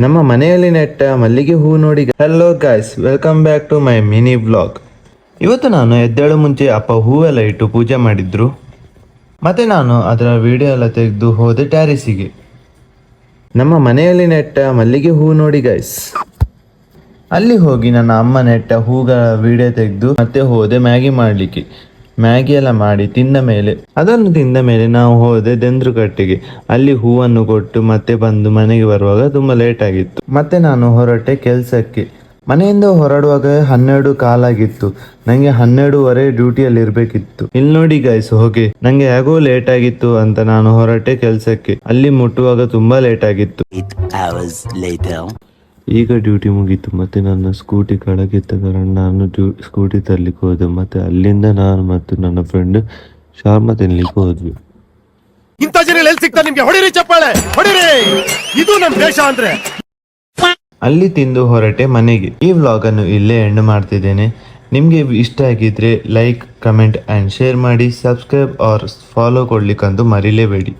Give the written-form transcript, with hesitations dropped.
ನಮ್ಮ ಮನೆಯಲ್ಲಿ ನೆಟ್ಟ ಮಲ್ಲಿಗೆ ಹೂ ನೋಡಿ. Hello guys, welcome back to my mini vlog. ಇವತ್ತು ನಾನು ಎದ್ದೇಳು ಮುಂಚೆ ಅಪ್ಪ ಹೂವೆಲ್ಲ ಇಟ್ಟು ಪೂಜೆ ಮಾಡಿದ್ರು. ಮತ್ತೆ ನಾನು ಅದರ ವಿಡಿಯೋ ಎಲ್ಲ ತೆಗೆದು ಹೋದೆ ಟ್ಯಾರಿಸಿಗೆ. ನಮ್ಮ ಮನೆಯಲ್ಲಿ ನೆಟ್ಟ ಮಲ್ಲಿಗೆ ಹೂ ನೋಡಿ ಗಾಯ್ಸ್. ಅಲ್ಲಿ ಹೋಗಿ ನನ್ನ ಅಮ್ಮ ನೆಟ್ಟ ಹೂಗಳ ವಿಡಿಯೋ ತೆಗೆದು ಮತ್ತೆ ಹೋದೆ ಮ್ಯಾಗಿ ಮಾಡಲಿಕ್ಕೆ. ಮ್ಯಾಗಿ ಎಲ್ಲ ಮಾಡಿ ಅದನ್ನು ತಿಂದ ಮೇಲೆ ನಾವು ಹೋದೆ ದೆಂದ್ರುಕಟ್ಟೆಗೆ. ಅಲ್ಲಿ ಹೂವನ್ನು ಕೊಟ್ಟು ಮತ್ತೆ ಬಂದು ಮನೆಗೆ ಬರುವಾಗ ತುಂಬ ಲೇಟ್ ಆಗಿತ್ತು. ಮತ್ತೆ ನಾನು ಹೊರಟೆ ಕೆಲಸಕ್ಕೆ. ಮನೆಯಿಂದ ಹೊರಡುವಾಗ 12 ಕಾಲಾಗಿತ್ತು. ನಂಗೆ 12:30 ಡ್ಯೂಟಿಯಲ್ಲಿ ಇರಬೇಕಿತ್ತು. ಇಲ್ಲಿ ನೋಡಿ ಗೈಸ್ ಹೋಗಿ, ನಂಗೆ ಹೇಗೋ ಲೇಟ್ ಆಗಿತ್ತು ಅಂತ ನಾನು ಹೊರಟೆ ಕೆಲಸಕ್ಕೆ. ಅಲ್ಲಿ ಮುಟ್ಟುವಾಗ ತುಂಬಾ ಲೇಟ್ ಆಗಿತ್ತು. ಈಗ ಡ್ಯೂಟಿ ಮುಗೀತು. ಮತ್ತೆ ನನ್ನ ಸ್ಕೂಟಿ ಕೆಳಗಿದ್ದ ಕಾರಣ ನಾನು ಸ್ಕೂಟಿ ತರಲಿಕ್ಕೆ ಹೋದೆ. ಮತ್ತೆ ಅಲ್ಲಿಂದ ನಾನು ಮತ್ತು ನನ್ನ ಫ್ರೆಂಡ್ ಶಾರ್ಮಾ ತಿನ್ಲಿಕ್ಕೆ ಹೋದ್ವಿ. ಇಂಥ ಜನ ಎಲ್ಲಿ ಸಿಗ್ತಾರೆ ನಿಮ್ಗೆ? ಹೊಡಿರಿ ಚಪ್ಪಾಳೆ, ಹೊಡಿರಿ. ಇದು ನಮ್ಮ ದೇಶ ಅಂದ್ರೆ. ಅಲ್ಲಿ ತಿಂದು ಹೊರಟೆ ಮನೆಗೆ. ಈ ವ್ಲಾಗ್ ಅನ್ನು ಇಲ್ಲೇ ಎಂಡ್ ಮಾಡ್ತಿದ್ದೇನೆ. ನಿಮ್ಗೆ ಇಷ್ಟ ಆಗಿದ್ರೆ ಲೈಕ್, ಕಮೆಂಟ್ ಅಂಡ್ ಶೇರ್ ಮಾಡಿ. ಸಬ್ಸ್ಕ್ರೈಬ್ ಆರ್ ಫಾಲೋ ಕೊಡ್ಲಿಕ್ಕಂತೂ ಮರಿಲೇಬೇಡಿ.